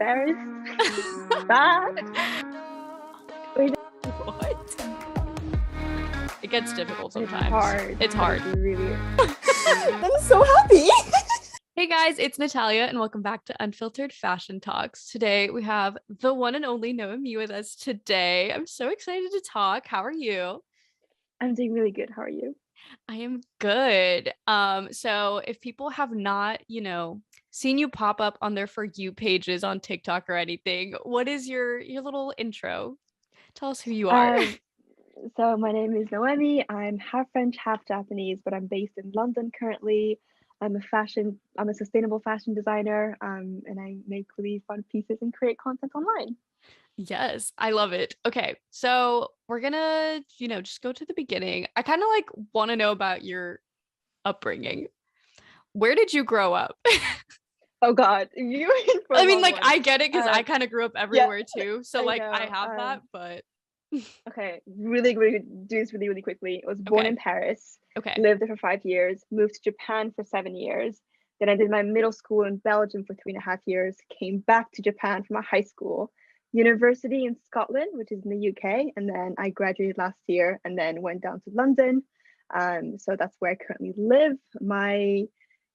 embarrassed. Bad. What? It gets difficult sometimes. It's hard. It's hard. It's really. I'm so happy. Hey guys, it's Natalia and welcome back to Unfiltered Fashion Talks. Today we have the one and only Noemie with us today. I'm so excited to talk. How are you? I'm doing really good. How are you? I am good. So if people have not, seen you pop up on their For You pages on TikTok or anything, what is your little intro? Tell us who you are. So my name is Noemie. I'm half French, half Japanese, but I'm based in London currently. I'm a sustainable fashion designer, and I make really fun pieces and create content online. Yes, I love it. Okay, so we're gonna, just go to the beginning. I kind of want to know about your upbringing. Where did you grow up? Oh God, you were in for a I mean, long one. I get it because I kind of grew up everywhere too. So I I know, have that, but okay, really do this really quickly. I was born Okay. in Paris, okay. lived there for 5 years, moved to Japan for 7 years. Then I did my middle school in Belgium for 3.5 years, came back to Japan for my high school, university in Scotland, which is in the UK, and then I graduated last year and then went down to London. So that's where I currently live. My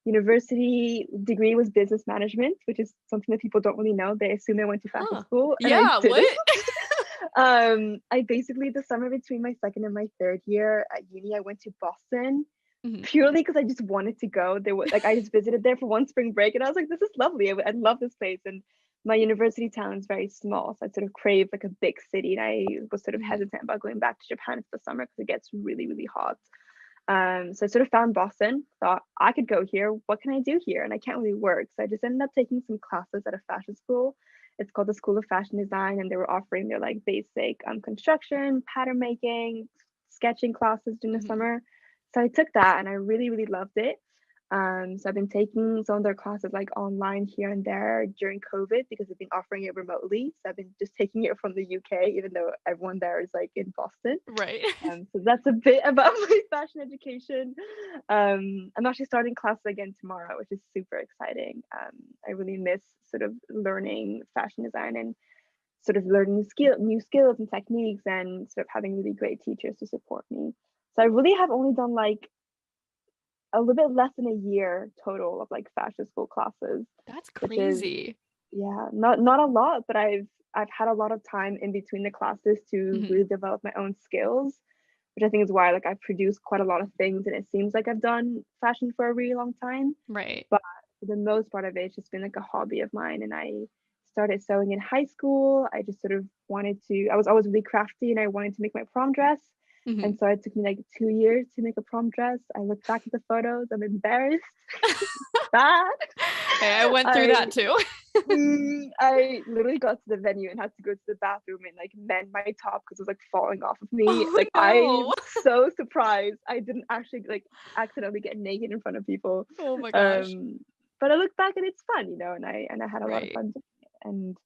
university degree was business management, which is something that people don't really know. They assume I went to fashion school, and Yeah, I didn't. what? I basically, the summer between my second and my third year at uni, I went to Boston Mhm. purely because I just wanted to go. There was I just visited there for one spring break, and I was like, this is lovely. I love this place. And my university town is very small, so I sort of craved like a big city, and I was sort of hesitant about going back to Japan for the summer because it gets really hot. So I sort of found Boston, thought I could go here. What can I do here? And I can't really work. So I just ended up taking some classes at a fashion school. It's called the School of Fashion Design, and they were offering their like basic construction, pattern making, sketching classes during the summer. So I took that and I really loved it. So I've been taking some of their classes like online here and there during COVID because they've been offering it remotely. So I've been just taking it from the UK, even though everyone there is like in Boston. Right. So that's a bit about my fashion education. I'm actually starting classes again tomorrow, which is super exciting. I really miss sort of learning fashion design and sort of learning new skills and techniques and sort of having really great teachers to support me. So I really have only done like a little bit less than a year total of like fashion school classes. That's Which is, crazy. yeah, not a lot, but I've had a lot of time in between the classes to really develop my own skills, which I think is why like I've produced quite a lot of things and it seems like I've done fashion for a really long time. Right. But for the most part of it, it's just been like a hobby of mine. And I started sewing in high school. I just sort of I was always really crafty and I wanted to make my prom dress. And so it took me like 2 years to make a prom dress. I look back at the photos, I'm embarrassed. Bad. Hey, I went through that too. I literally got to the venue and had to go to the bathroom and like mend my top because it was like falling off of me. Oh, no. I'm so surprised I didn't actually like accidentally get naked in front of people. Oh my gosh. But I look back and it's fun, and I had a lot of fun doing it. And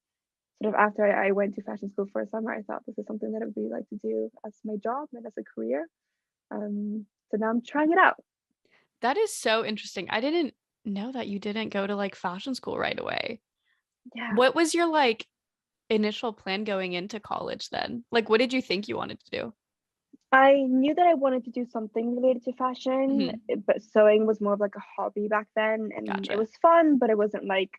sort of after I went to fashion school for a summer, I thought this is something that I would really like to do as my job and as a career. So now I'm trying it out. That is so interesting. I didn't know that you didn't go to like fashion school right away. Yeah. What was your like initial plan going into college then? Like, what did you think you wanted to do? I knew that I wanted to do something related to fashion, but sewing was more of like a hobby back then, and Gotcha. it was fun, but it wasn't like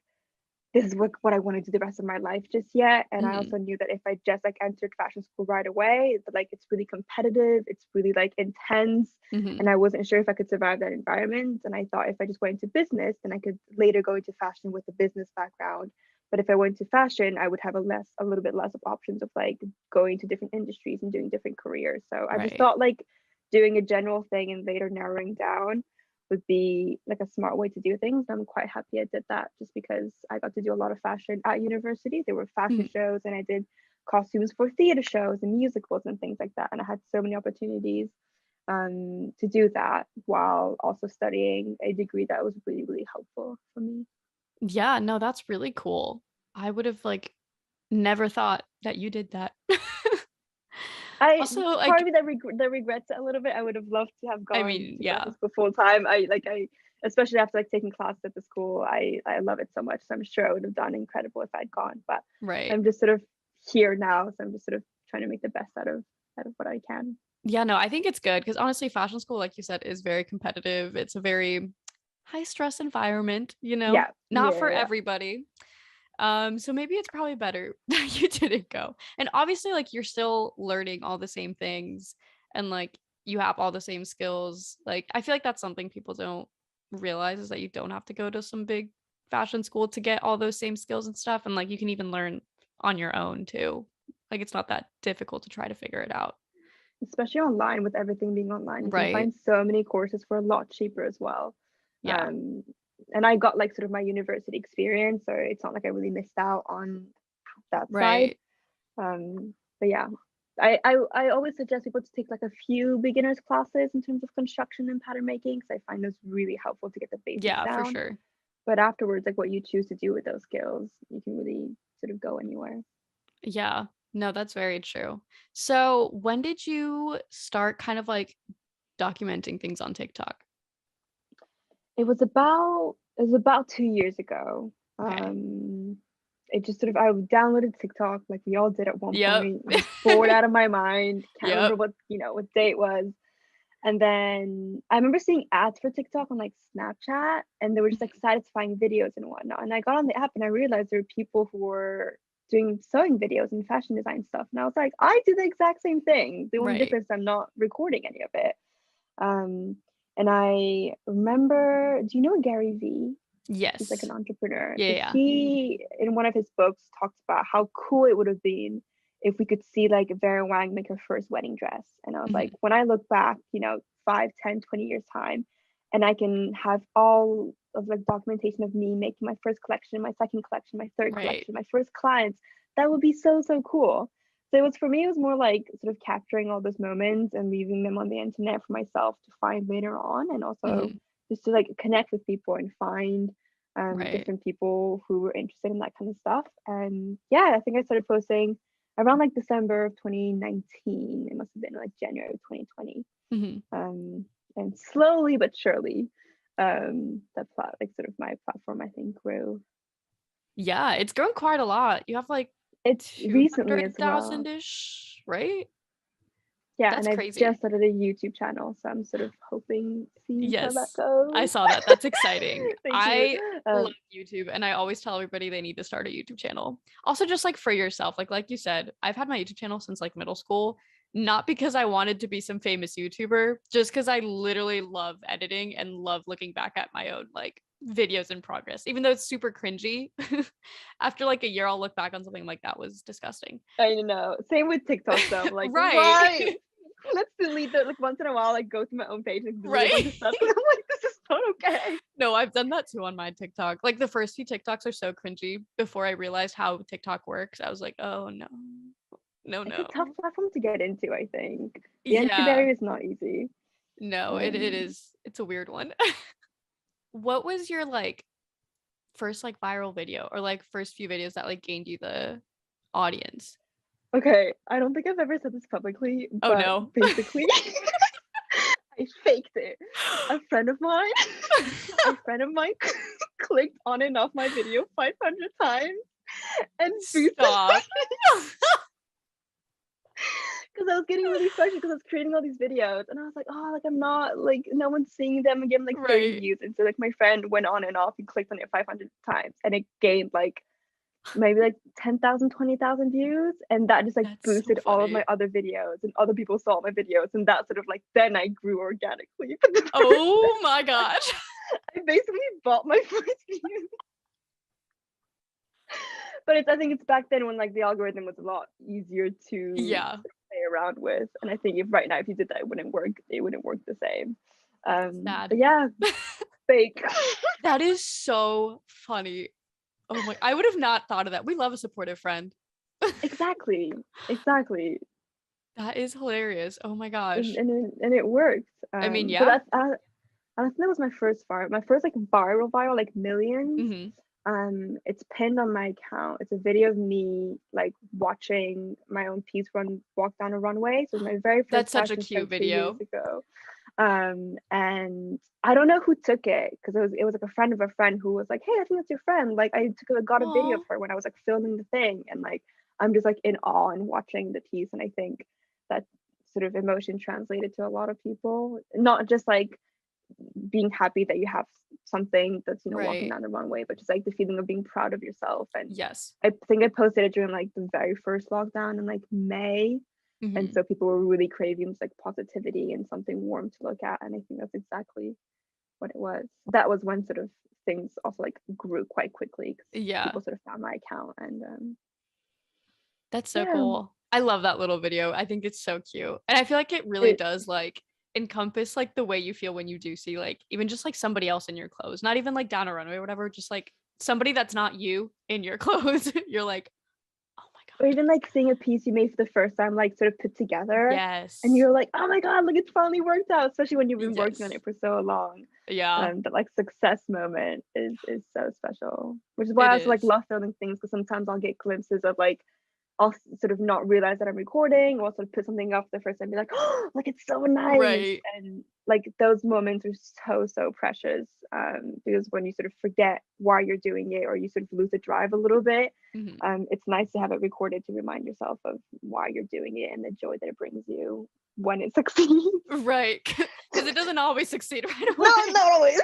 this is what I want to do the rest of my life just yet. And I also knew that if I just like entered fashion school right away, that like it's really competitive, it's really like intense, and I wasn't sure if I could survive that environment. And I thought if I just went into business, then I could later go into fashion with a business background. But if I went to fashion, I would have a little bit less of options of like going to different industries and doing different careers. So I just thought like doing a general thing and later narrowing down would be like a smart way to do things. I'm quite happy I did that just because I got to do a lot of fashion at university. There were fashion shows and I did costumes for theater shows and musicals and things like that. And I had so many opportunities to do that while also studying a degree that was really helpful for me. Yeah, no, that's really cool. I would have like never thought that you did that. Also, part of me that regrets it a little bit. I would have loved to have gone to yeah, graduate school full time. I especially after like taking classes at the school. I love it so much. So I'm sure I would have done incredible if I'd gone. But I'm just sort of here now, so I'm just sort of trying to make the best out of what I can. Yeah, no, I think it's good because honestly, fashion school, like you said, is very competitive. It's a very high stress environment, you know, not for everybody. So maybe it's probably better that you didn't go. And obviously, like, you're still learning all the same things and like you have all the same skills. Like, I feel like that's something people don't realize, is that you don't have to go to some big fashion school to get all those same skills and stuff. And like you can even learn on your own too. Like, it's not that difficult to try to figure it out. Especially online, with everything being online. You can find so many courses for a lot cheaper as well. And I got like sort of my university experience, so it's not like I really missed out on that side. But yeah, I always suggest people to take like a few beginners classes in terms of construction and pattern making, because I find those really helpful to get the basics down. For sure. But afterwards, like what you choose to do with those skills, you can really sort of go anywhere. Yeah, no, that's very true. So when did you start kind of like documenting things on TikTok? It was about 2 years ago. It just sort of, I downloaded TikTok like we all did at one point. I was bored out of my mind. Can't remember what day it was. And then I remember seeing ads for TikTok on like Snapchat, and they were just like satisfying videos and whatnot. And I got on the app and I realized there were people who were doing sewing videos and fashion design stuff. And I was like, I do the exact same thing. The only difference, I'm not recording any of it. And I remember, do you know Gary Vee? Yes. He's like an entrepreneur. Yeah. He, in one of his books, talks about how cool it would have been if we could see like Vera Wang make her first wedding dress. And I was like, when I look back, 5, 10, 20 years time, and I can have all of like documentation of me making my first collection, my second collection, my third collection, my first clients, that would be so cool. So it was more like sort of capturing all those moments and leaving them on the internet for myself to find later on, and also just to like connect with people and find different people who were interested in that kind of stuff. And yeah, I think I started posting around like December of 2019. It must have been like January of 2020. And slowly but surely, like sort of my platform, I think, grew. Yeah, it's grown quite a lot. You have like it's recently as well, 200,000-ish, right? Yeah, that's and crazy. I just started a YouTube channel, so I'm sort of hoping to see how that goes. I saw that. That's exciting. I love YouTube, and I always tell everybody they need to start a YouTube channel. Also, just like for yourself, like you said, I've had my YouTube channel since like middle school, not because I wanted to be some famous YouTuber, just because I literally love editing and love looking back at my own like videos in progress, even though it's super cringy. After like a year, I'll look back on something like that was disgusting. I know. Same with TikTok though. Like, why? Let's delete that. Like once in a while, like go to my own page and delete a bunch of stuff. I'm like, this is not okay. No, I've done that too on my TikTok. Like the first few TikToks are so cringy. Before I realized how TikTok works, I was like, oh no. It's a tough platform to get into, I think. The entry barrier is not easy. No, it is. It's a weird one. What was your like first like viral video, or like first few videos that like gained you the audience? Okay, I don't think I've ever said this publicly, but basically I faked it. A friend of mine clicked on and off my video 500 times and boosted because I was getting really frustrated because I was creating all these videos and I was like, oh, like I'm not, like no one's seeing them, and getting like 30 views. And so like my friend went on and off and clicked on it 500 times and it gained like maybe like 10,000, 20,000 views, and that just like boosted all of my other videos, and other people saw my videos, and that sort of like then I grew organically. Oh my gosh. I basically bought my first views. But I think it's back then when like the algorithm was a lot easier to play around with, and I think if right now if you did that, it wouldn't work the same. But yeah, fake. That is so funny. Oh my, I would have not thought of that. We love a supportive friend. Exactly. That is hilarious. Oh my gosh. And it worked. I mean, yeah. But I think that was my first like viral like millions. It's pinned on my account. It's a video of me like watching my own piece walk down a runway. So my very first. That's such a cute video. Years ago. And I don't know who took it, because it was like a friend of a friend who was like, hey, I think that's your friend. Like got a video of her when I was like filming the thing, and like I'm just like in awe and watching the piece. And I think that sort of emotion translated to a lot of people, not just like being happy that you have something that's walking down the runway, but just like the feeling of being proud of yourself. And yes, I think I posted it during like the very first lockdown in like May. And so people were really craving this like positivity and something warm to look at, and I think that's exactly what it was. That was when sort of things also like grew quite quickly, because people sort of found my account. And that's so cool. I love that little video. I think it's so cute, and I feel like it really does like encompass like the way you feel when you do see like even just like somebody else in your clothes, not even like down a runway or whatever, just like somebody that's not you in your clothes. You're like, oh my god. Or even like seeing a piece you made for the first time like sort of put together, yes, and you're like, oh my god, like it's finally worked out, especially when you've been working on it for so long. That like success moment is so special, which is why I also like love filming things, because sometimes I'll get glimpses of like, I'll sort of not realize that I'm recording, or sort of put something up the first time and be like, oh, like it's so nice. And like those moments are so precious, because when you sort of forget why you're doing it, or you sort of lose the drive a little bit, it's nice to have it recorded to remind yourself of why you're doing it and the joy that it brings you when it succeeds. Right, because it doesn't always succeed right away. No, not always.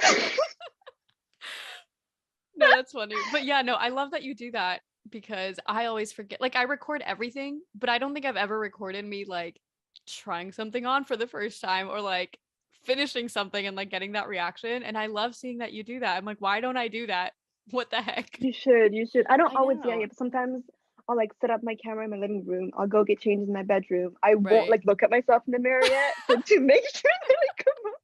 No, that's funny. But yeah, no, I love that you do that, because I always forget. Like I record everything, but I don't think I've ever recorded me like trying something on for the first time, or like finishing something and like getting that reaction. And I love seeing that you do that. I'm like, why don't I do that? What the heck? You should. I don't always, but sometimes I'll like set up my camera in my living room. I'll go get changed in my bedroom. I won't like look at myself in the mirror yet, so to make sure that I come up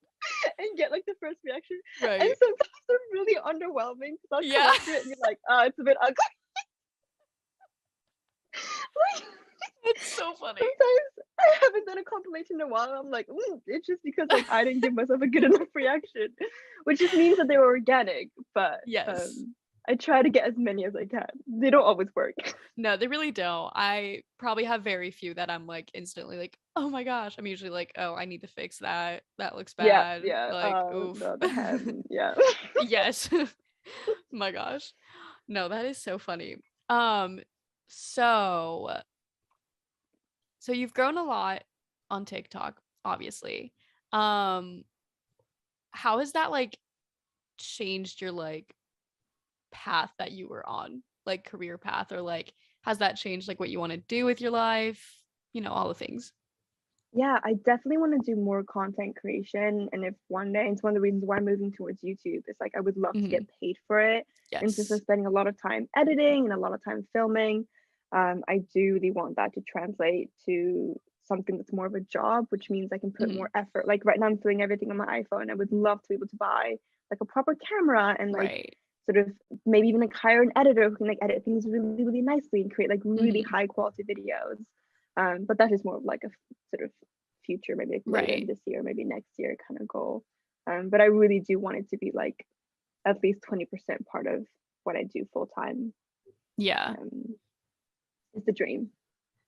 and get like the first reaction. And sometimes they're really underwhelming, because I'll come up to it and you're like, oh, it's a bit ugly. It's so funny. Sometimes I haven't done a compilation in a while. I'm like, it's just because like I didn't give myself a good enough reaction, which just means that they were organic. But I try to get as many as I can. They don't always work. No, they really don't. I probably have very few that I'm like instantly like, oh my gosh. I'm usually like, oh, I need to fix that. That looks bad. Like, oof. No, the hem, Yes. My gosh. No, that is so funny. So you've grown a lot on TikTok, obviously. How has that like changed your like path that you were on, like career path, or like has that changed like what you want to do with your life, all the things? Yeah, I definitely want to do more content creation, and if one day, it's one of the reasons why I'm moving towards YouTube, is like I would love to get paid for it. Instead of spending a lot of time editing and a lot of time filming, I do really want that to translate to something that's more of a job, which means I can put more effort. Like right now I'm doing everything on my iPhone. I would love to be able to buy like a proper camera and like sort of maybe even like hire an editor who can like edit things really, really nicely and create like really high quality videos. But that is more of like a sort of future, maybe like later this year, maybe next year kind of goal. But I really do want it to be like at least 20% part of what I do full time. Is the dream.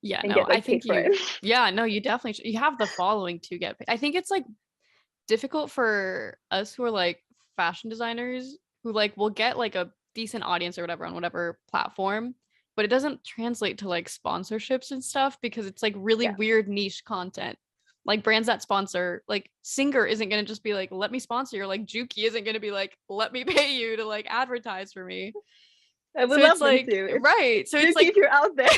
Yeah, no, I think you definitely you have the following to get paid. I think it's like difficult for us who are like fashion designers who like will get like a decent audience or whatever on whatever platform, but it doesn't translate to like sponsorships and stuff, because it's like really weird niche content. Like brands that sponsor, like Singer isn't going to just be like, let me sponsor you, or like Juki isn't going to be like, let me pay you to like advertise for me. I would love them to. So it's like, if you're out there.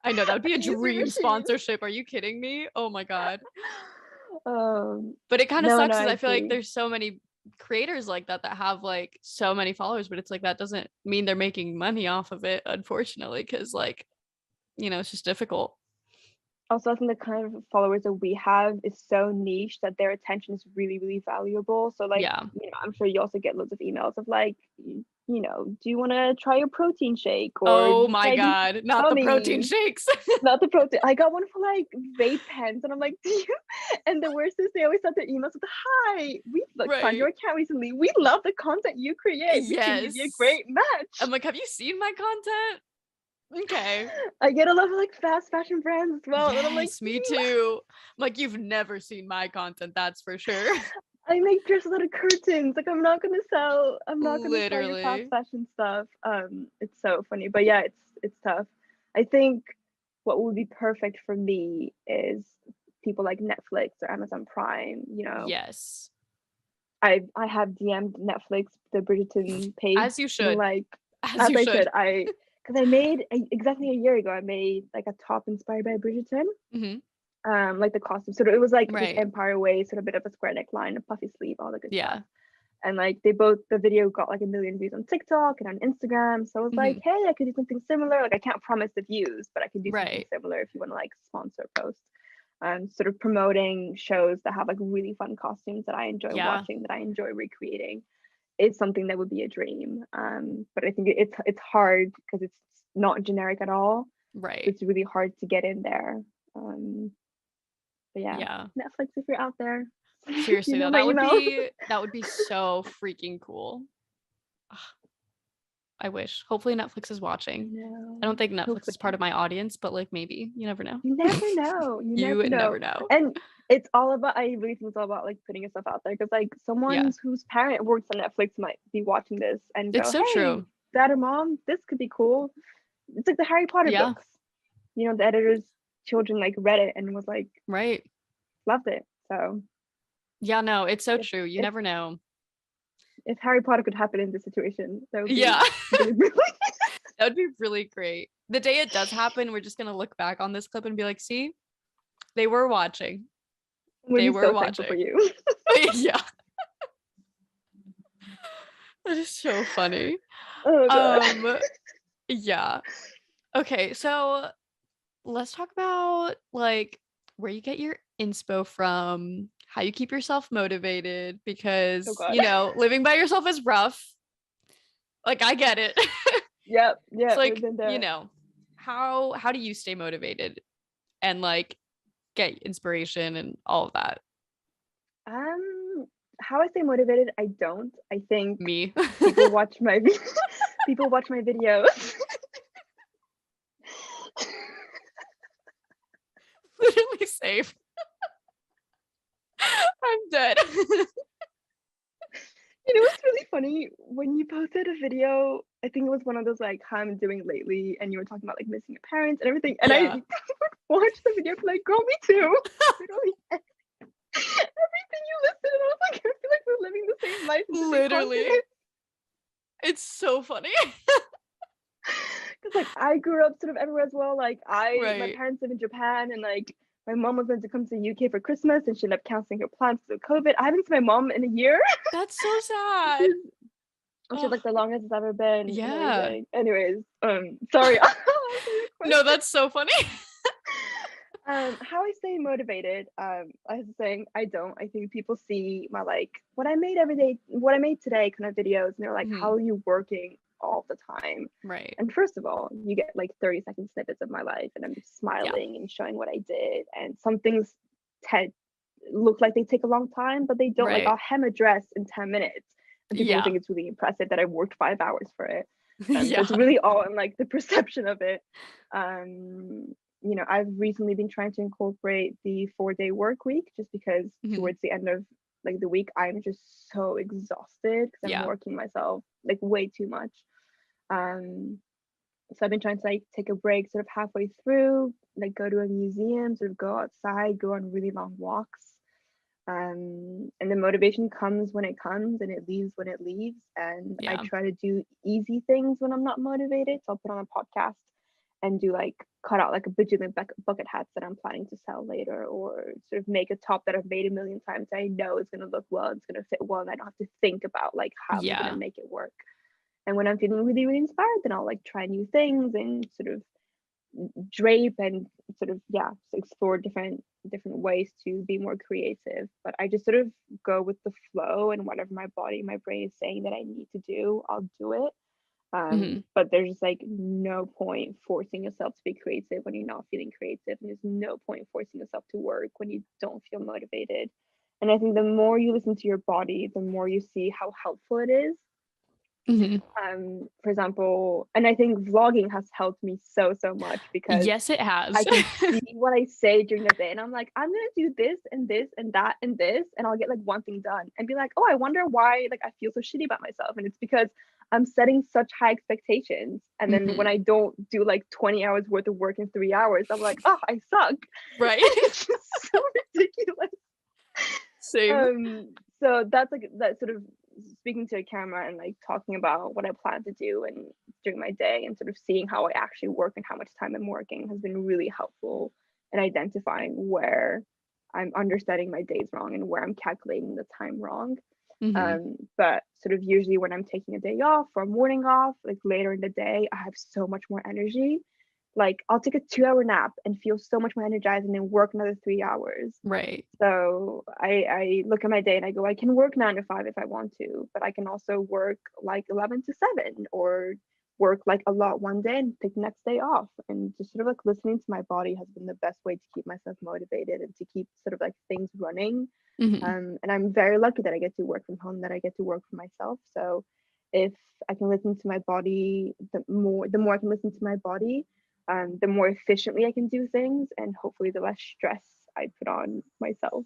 I know that would be a dream sponsorship. Are you kidding me? Oh my god. But it kind of sucks, because I feel like there's so many creators like that have like so many followers, but it's like that doesn't mean they're making money off of it, unfortunately, because like it's just difficult. Also, I think the kind of followers that we have is so niche that their attention is really, really valuable. So like I'm sure you also get loads of emails of like, do you want to try a protein shake? Or oh my god, not the protein shakes. Not the protein. I got one for like vape pens, and I'm like, and the worst is they always start their emails with, hi, we found your account recently, we love the content you create, we can give you a great match. I'm like, have you seen my content? Okay. I get a lot of like fast fashion brands as well. And I'm like, Yes, me too. Like, you've never seen my content, that's for sure. I make dresses out of curtains. Like I'm not gonna sell your fast Literally. fashion stuff. It's so funny. But yeah, it's tough. I think what would be perfect for me is people like Netflix or Amazon Prime, you know. Yes. I have DM'd Netflix, the Bridgerton page, As you and should. like As as you I should. should. Because I made exactly a year ago, I made like a top inspired by Bridgerton. Mhm. Like the costume. So it was like this Right. empire waist, sort of a bit of a square neckline, a puffy sleeve, all the good Yeah. stuff. And like the video got like 1 million views on TikTok and on Instagram. So I was like, hey, I could do something similar. Like I can't promise the views, but I can do something Right. similar if you want to like sponsor a post. Sort of promoting shows that have like really fun costumes that I enjoy watching, that I enjoy recreating. It's something that would be a dream. But I think it's hard because it's not generic at all. Right. So it's really hard to get in there. But yeah, Netflix, if you're out there, seriously, you know though, my that would be so freaking cool. Ugh, I wish. Hopefully Netflix is watching. I don't think Netflix is part of my audience, but like maybe. You never know. You never know. You never know. And it's all about, I really think it's all about like putting yourself out there, because like someone whose parent works on Netflix might be watching this and go, It's so hey, true. dad or mom, this could be cool. It's like the Harry Potter books. You know, the editor's children like read it and was like, right, loved it. So yeah, no, it's so true. You never know. If Harry Potter could happen in this situation, that would be really that would be really great. The day it does happen, we're just gonna look back on this clip and be like, see, they were watching. They were watching for you. yeah. That is so funny. Oh, God. Yeah. Okay, so let's talk about like where you get your inspo from, how you keep yourself motivated, because you know, living by yourself is rough. Like I get it. Yep. It's like, you know, how do you stay motivated and like get inspiration and all of that? How I stay motivated, I don't. I think Me. people watch my videos. Literally safe. I'm dead. You know what's really funny? When you posted a video, I think it was one of those like how I'm doing lately, and you were talking about like missing your parents and everything. And I watched the video like, girl, me too. Literally everything you listed, and I was like, I feel like we're living the same life. Literally. It's so funny. Because like I grew up sort of everywhere as well. Like my parents live in Japan, and like my mom was meant to come to the UK for Christmas, and she ended up canceling her plans because of COVID. I haven't seen my mom in a year. That's so sad. She's like the longest it's ever been. Yeah. Anyways, sorry. No, that's so funny. How I stay motivated, I was saying, I don't. I think people see my like what I made today kind of videos, and they're like, how are you working all the time? Right. And first of all, you get like 30-second snippets of my life, and I'm smiling and showing what I did. And some things look like they take a long time, but they don't. Like I'll hem a dress in 10 minutes, and people think it's really impressive that I worked 5 hours for it. So it's really all in like the perception of it. You know, I've recently been trying to incorporate the 4-day work week, just because towards the end of like the week, I'm just so exhausted because I'm working myself like way too much. So I've been trying to like take a break sort of halfway through, like go to a museum, sort of go outside, go on really long walks. And the motivation comes when it comes, and it leaves when it leaves. And I try to do easy things when I'm not motivated. So I'll put on a podcast and do like cut out like a bajillion bucket hats that I'm planning to sell later, or sort of make a top that I've made a million times. I know it's going to look well, it's going to fit well, and I don't have to think about like how I'm going to make it work. And when I'm feeling really, really inspired, then I'll like try new things and sort of drape and sort of explore different ways to be more creative. But I just sort of go with the flow, and whatever my body, my brain is saying that I need to do, I'll do it. But there's just like no point forcing yourself to be creative when you're not feeling creative, and there's no point forcing yourself to work when you don't feel motivated. And I think the more you listen to your body, the more you see how helpful it is. For example, and I think vlogging has helped me so much because Yes, it has. I can see what I say during the day, and I'm like, I'm gonna do this and this and that and this, and I'll get like one thing done and be like, oh, I wonder why like I feel so shitty about myself, and it's because I'm setting such high expectations, and then when I don't do like 20 hours worth of work in 3 hours, I'm like, oh, I suck. Right. It's just so ridiculous. Same. So that's like that sort of speaking to a camera and like talking about what I plan to do and during my day and sort of seeing how I actually work and how much time I'm working has been really helpful in identifying where I'm understanding my days wrong and where I'm calculating the time wrong. But sort of usually when I'm taking a day off or a morning off, like later in the day, I have so much more energy. Like I'll take a 2-hour nap and feel so much more energized and then work another 3 hours. Right. So I look at my day and I go, I can work 9 to 5 if I want to, but I can also work like 11 to 7 or work like a lot one day and take the next day off. And just sort of like listening to my body has been the best way to keep myself motivated and to keep sort of like things running. And I'm very lucky that I get to work from home, that I get to work for myself. So if I can listen to my body, the more I can listen to my body, the more efficiently I can do things, and hopefully the less stress I put on myself.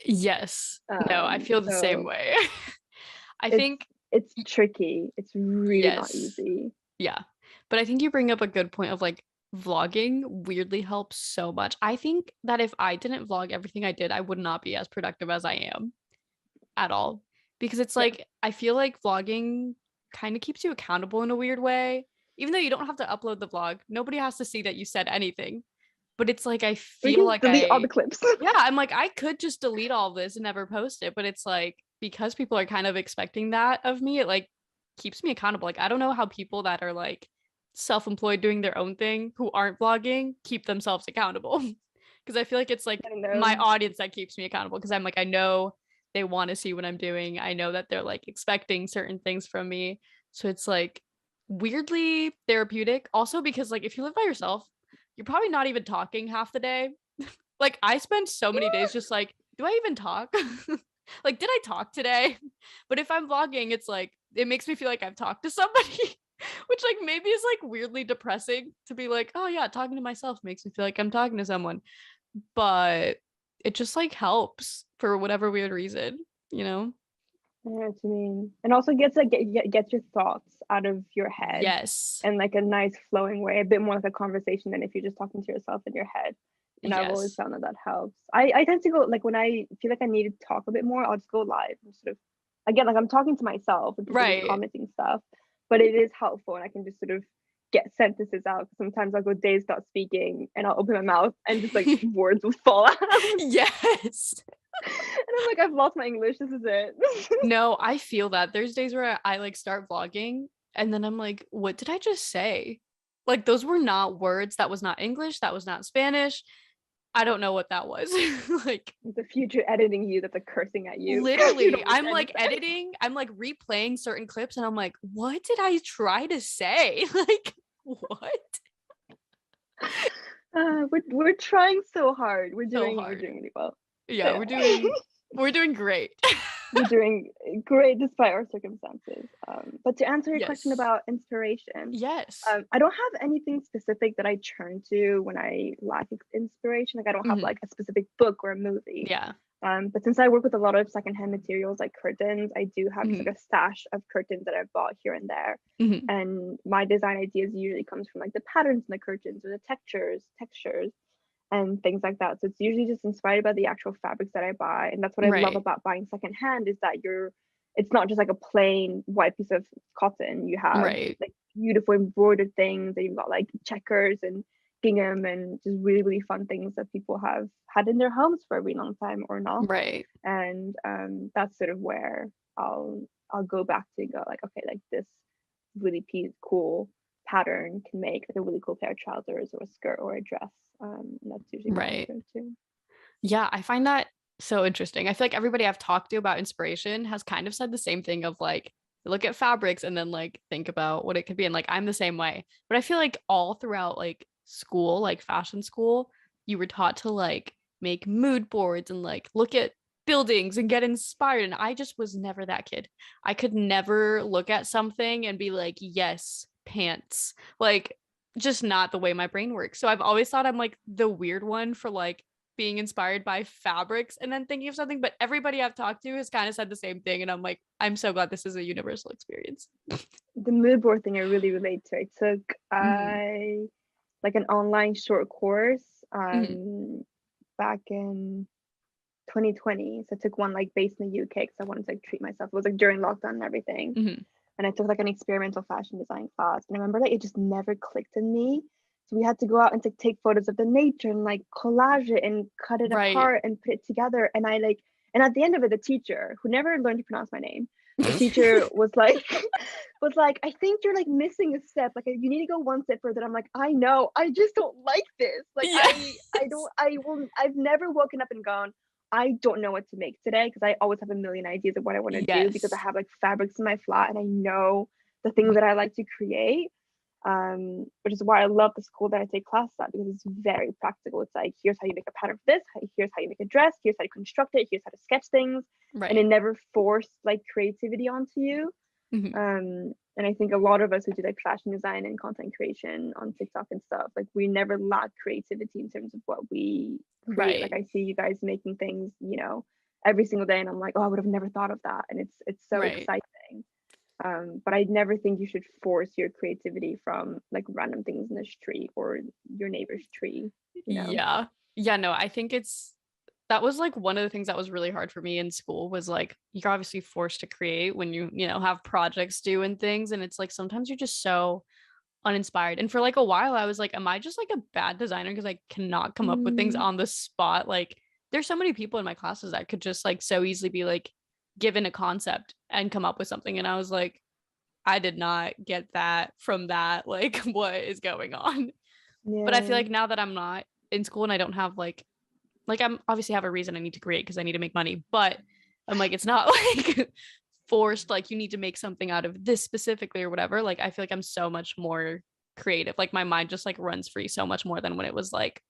Yes. No, I feel the same way. I think it's tricky. It's really not easy. Yeah. But I think you bring up a good point of like vlogging weirdly helps so much. I think that if I didn't vlog everything I did, I would not be as productive as I am at all. Because it's like, I feel like vlogging kind of keeps you accountable in a weird way. Even though you don't have to upload the vlog, nobody has to see that you said anything. But it's like, I feel like delete all the clips. Yeah, I'm like, I could just delete all this and never post it. But it's like, because people are kind of expecting that of me, it like keeps me accountable. Like, I don't know how people that are like self-employed doing their own thing who aren't vlogging keep themselves accountable. Because I feel like it's like my audience that keeps me accountable, because I'm like, I know they want to see what I'm doing. I know that they're like expecting certain things from me. So it's like weirdly therapeutic. Also, because like if you live by yourself, you're probably not even talking half the day. Like I spend so many days just like, do I even talk? Like, did I talk today? But if I'm vlogging, it's like, it makes me feel like I've talked to somebody, which like maybe is like weirdly depressing to be like, oh yeah, talking to myself makes me feel like I'm talking to someone. But it just like helps for whatever weird reason, you know? I know what you mean. And also gets like get your thoughts out of your head. Yes. In like a nice flowing way, a bit more like a conversation than if you're just talking to yourself in your head. And I've always found that helps. I tend to go like when I feel like I need to talk a bit more, I'll just go live and sort of again like I'm talking to myself and people commenting stuff, but it is helpful and I can just sort of get sentences out. Sometimes I'll go days without speaking and I'll open my mouth and just like words will fall out. Yes. And I'm like, I've lost my English. This is it. No, I feel that. There's days where I like start vlogging and then I'm like, what did I just say? Like those were not words. That was not English. That was not Spanish. I don't know what that was. Like the future editing you that they're cursing at you. Literally, I'm like editing, I'm like replaying certain clips and I'm like, what did I try to say? Like, what? We're trying so hard. We're doing really well. Yeah, we're doing great. We're doing great despite our circumstances. But to answer your question about inspiration, I don't have anything specific that I turn to when I lack inspiration. Like I don't have like a specific book or a movie. Yeah. But since I work with a lot of secondhand materials like curtains, I do have like a stash of curtains that I've bought here and there. And my design ideas usually comes from like the patterns in the curtains or the textures and things like that. So it's usually just inspired by the actual fabrics that I buy. And that's what I love about buying secondhand is that it's not just like a plain white piece of cotton. You have like beautiful embroidered things, and you've got like checkers and gingham and just really, really fun things that people have had in their homes for a really long time or not. And that's sort of where I'll go back to go like, okay, like this really cool pattern can make like a really cool pair of trousers or a skirt or a dress. That's usually too. Yeah, I find that so interesting. I feel like everybody I've talked to about inspiration has kind of said the same thing of like, look at fabrics and then like think about what it could be. And like, I'm the same way. But I feel like all throughout like school, like fashion school, you were taught to like make mood boards and like look at buildings and get inspired. And I just was never that kid. I could never look at something and be like, yes, pants. Like, just not the way my brain works. So I've always thought I'm like the weird one for like being inspired by fabrics and then thinking of something. But everybody I've talked to has kind of said the same thing. And I'm like, I'm so glad this is a universal experience. The mood board thing I really relate to. I took Mhm. like an online short course Mhm. back in 2020. So I took one like based in the UK because I wanted to like treat myself. It was like during lockdown and everything. Mhm. And I took like an experimental fashion design class. And I remember like it just never clicked in me. So we had to go out and like take photos of the nature and like collage it and cut it Right. apart and put it together. And and at the end of it, the teacher, who never learned to pronounce my name, the teacher was like, I think you're like missing a step. Like you need to go one step further. I'm like, I know, I just don't like this. Like Yes. I've never woken up and gone, I don't know what to make today, because I always have a million ideas of what I want to do, because I Yes. have like fabrics in my flat and I know the things that I like to create. Which is why I love the school that I take classes at, because it's very practical. It's like, here's how you make a pattern for this, here's how you make a dress, here's how you construct it, here's how to sketch things. And it Right. never forced like creativity onto you. Mhm. And I think a lot of us who do like fashion design and content creation on TikTok and stuff, like we never lack creativity in terms of what we create. Like Right. I see you guys making things, every single day, and I'm like, oh, I would have never thought of that. And it's so Right. exciting. But I never think you should force your creativity from like random things in the street or your neighbor's tree. Yeah. Yeah, no, I think that was like one of the things that was really hard for me in school was like you're obviously forced to create when you have projects due and things, and it's like sometimes you're just so uninspired. And for like a while I was like, am I just like a bad designer because I cannot come up with things Mm, on the spot? Like there's so many people in my classes that could just like so easily be like given a concept and come up with something, and I was like, I did not get that from that. Like what is going on? But I feel yeah. like now that I'm not in school and I don't have like I'm obviously have a reason I need to create because I need to make money, but I'm like, it's not like forced, like you need to make something out of this specifically or whatever. Like I feel like I'm so much more creative. Like my mind just like runs free so much more than when it was like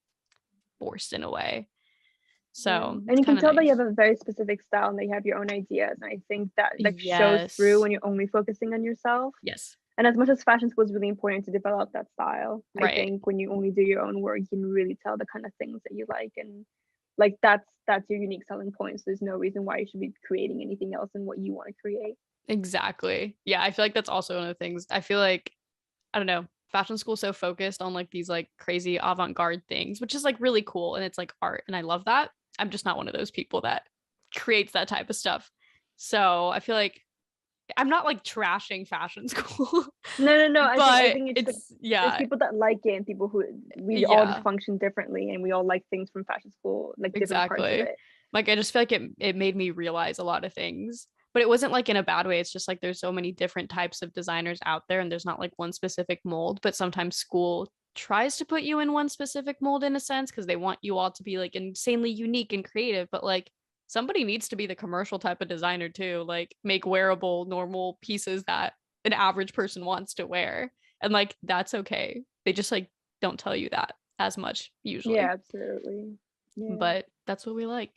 forced in a way. Yeah. So And it's you can kind of tell that you have nice. a very specific style and that you have your own ideas. And I think that like shows through Yes. when you're only focusing on yourself. Yes. And as much as fashion school is really important to develop that style, I Right. think when you only do your own work, you can really tell the kind of things that you like. And like that's your unique selling point. So there's no reason why you should be creating anything else than what you want to create. Exactly. Yeah. I feel like that's also one of the things. I feel like, I don't know, fashion school so focused on like these like crazy avant-garde things, which is like really cool and it's like art and I love that. I'm just not one of those people that creates that type of stuff. So I feel like I'm not like trashing fashion school, No. I but think it's like it's there's yeah, people that like it and people who we all just yeah, function differently and we all like things from fashion school, like different parts of exactly. it. Like I just feel like it made me realize a lot of things. But it wasn't like in a bad way. It's just like there's so many different types of designers out there and there's not like one specific mold, but sometimes school tries to put you in one specific mold in a sense because they want you all to be like insanely unique and creative, but like somebody needs to be the commercial type of designer too, like make wearable normal pieces that an average person wants to wear. And like that's okay. They just like don't tell you that as much Yeah, usually. absolutely. Yeah. But that's what we like.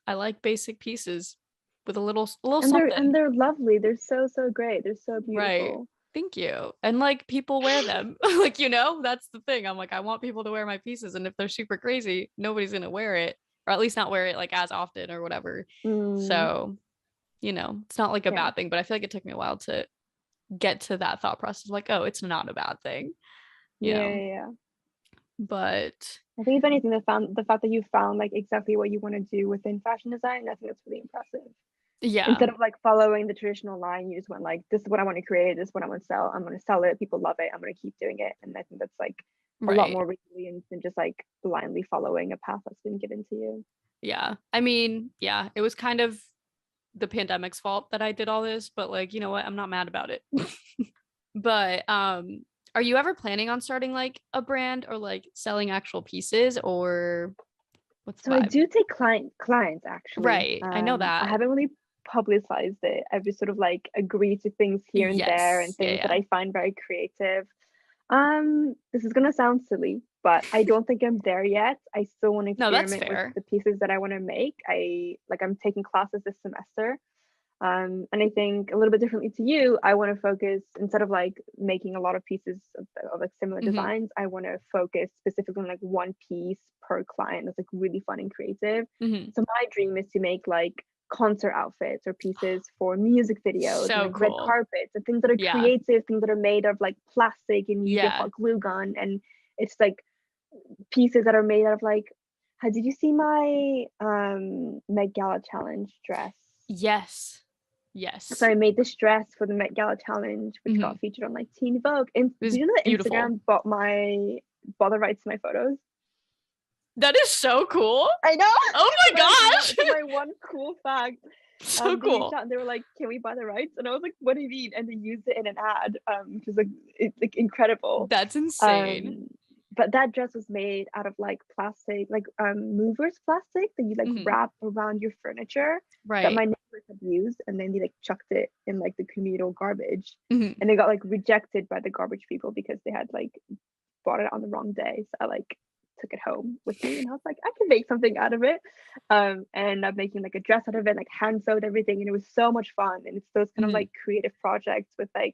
I like basic pieces with a little And they're something. and they're lovely. They're so great. They're so Right. beautiful. Thank you. And like people wear them. Like, that's the thing. I'm like, I want people to wear my pieces. And if they're super crazy, nobody's gonna wear it, or at least not wear it like as often or whatever. Mm, So, it's not like a yeah. bad thing, but I feel like it took me a while to get to that thought process, like, oh, it's not a bad thing, you Yeah, know. yeah, yeah. But I think if anything, the fact that you found like exactly what you want to do within fashion design, I think that's really impressive. yeah, Instead of like following the traditional line, you just went like, this is what I want to create, this is what I want to sell. I'm gonna sell it, people love it, I'm gonna keep doing it. And I think that's like a lot right. more resilient than just like blindly following a path that's been given to you. Yeah. I mean, yeah, it was kind of the pandemic's fault that I did all this, but like, you know what? I'm not mad about it. But are you ever planning on starting like a brand or like selling actual pieces, or what's the So I vibe? do take clients actually. Right. I know I that. haven't really publicized it. I've just sort of like agreed to things here and there and Yes. Yeah, things that yeah. I find very creative. This is gonna sound silly, but I don't think I'm there yet. I still want to No, that's experiment fair. with the pieces that I want to make. I'm taking classes this semester. And I think a little bit differently to you, I want to focus, instead of like making a lot of pieces of like similar designs, I want to focus specifically on like one piece per client that's like really fun and creative. So my dream is to make like concert outfits or pieces for music videos So and like cool. red carpets and things that are creative, things that are made of like plastic and use a hot glue gun. And it's like pieces that are made out of like, did you see my Met Gala challenge dress? Yes. So I made this dress for the Met Gala challenge, which got featured on like Teen Vogue. And do you know that beautiful. Instagram bought the rights to my photos? That is so cool. I know. Oh my gosh. My one cool fact. So they cool. reached out and they were like, "Can we buy the rights?" And I was like, "What do you mean?" And they used it in an ad, which is like, it's like incredible. That's insane. But that dress was made out of like plastic, like movers plastic that you like wrap around your furniture, that my neighbors had used, and then they like chucked it in like the communal garbage, and it got like rejected by the garbage people because they had like bought it on the wrong day. So I like took it home with me, and I was like, I can make something out of it, and I'm making like a dress out of it, like hand sewed everything, and it was so much fun. And it's those kind of like creative projects with like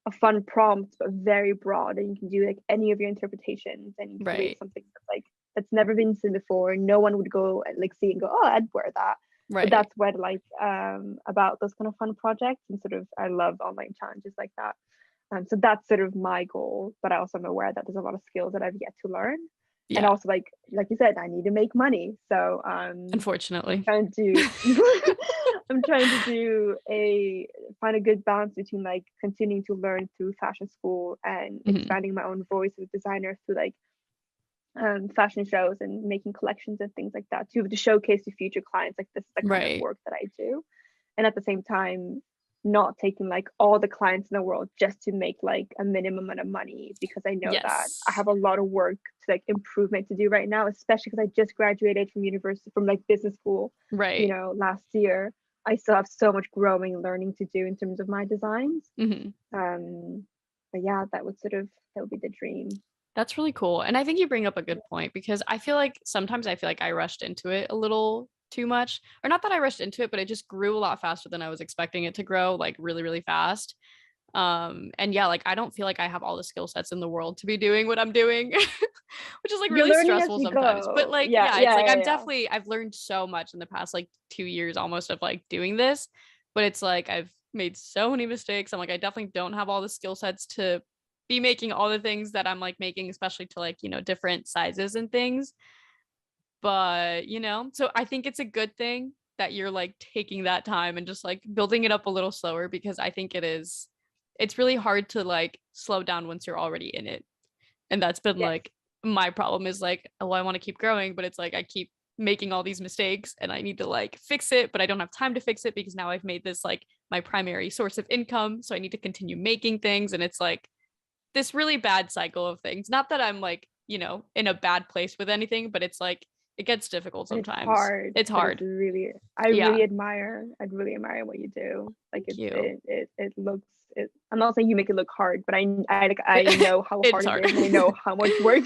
a fun prompt, but very broad, and you can do like any of your interpretations, and you create something that's never been seen before. No one would go and like see and go, "Oh, I'd wear that." But that's what I like about those kind of fun projects, and sort of I love online challenges like that. So that's sort of my goal, but I also am aware that there's a lot of skills that I've yet to learn. And also like you said, I need to make money. So unfortunately, I'm trying to find a good balance between like continuing to learn through fashion school and expanding my own voice as a designer through like fashion shows and making collections and things like that to showcase to future clients like this is the kind of work that I do. And at the same time, not taking like all the clients in the world just to make like a minimum amount of money, because I know that I have a lot of work to like improvement to do right now, especially because I just graduated from university, from like business school, you know, last year. I still have so much growing and learning to do in terms of my designs. But yeah, that would be the dream. That's really cool. And I think you bring up a good point, because I feel like sometimes I rushed into it a little too much, or not that I rushed into it, but it just grew a lot faster than I was expecting it to grow, like really, really fast. And yeah, like I don't feel like I have all the skill sets in the world to be doing what I'm doing, which is like really stressful sometimes. But like, I've learned so much in the past like 2 years almost of like doing this, but it's like I've made so many mistakes. I'm like, I definitely don't have all the skill sets to be making all the things that I'm like making, especially to like, you know, different sizes and things. But, you know, so I think it's a good thing that you're like taking that time and just like building it up a little slower, because I think it's really hard to like slow down once you're already in it. And that's been like my problem is like, oh, I want to keep growing, but it's like I keep making all these mistakes and I need to like fix it, but I don't have time to fix it because now I've made this like my primary source of income. So I need to continue making things. And it's like this really bad cycle of things. Not that I'm like, you know, in a bad place with anything, but it's like it gets difficult sometimes. It's hard. I really admire what you do. Like it looks, I'm not saying you make it look hard, but I know how hard it is, and I know how much work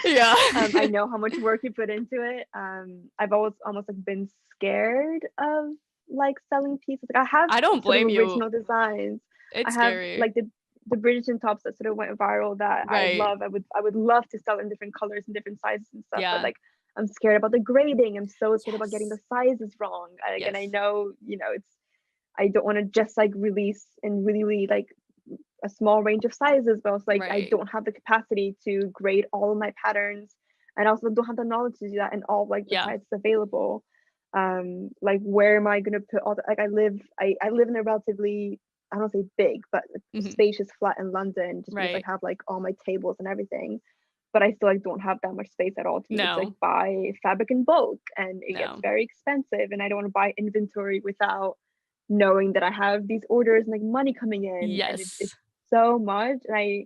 I know how much work you put into it. I've always almost like been scared of like selling pieces. Like I don't blame you. Original designs. It's I have scary. like the Bridgerton tops that sort of went viral that I love. I would love to sell in different colors and different sizes and stuff. But like I'm scared about the grading. I'm so scared about getting the sizes wrong. And I know, you know, I don't want to just like release in really like a small range of sizes, but also like I don't have the capacity to grade all of my patterns, and also don't have the knowledge to do that in all like the sizes available. Like where am I gonna put all the, like I live in a relatively, I don't say big, but spacious flat in London, just because I have like all my tables and everything. But I still like don't have that much space at all to like buy fabric in bulk, and it gets very expensive, and I don't want to buy inventory without knowing that I have these orders and like money coming in. And it's so much. And I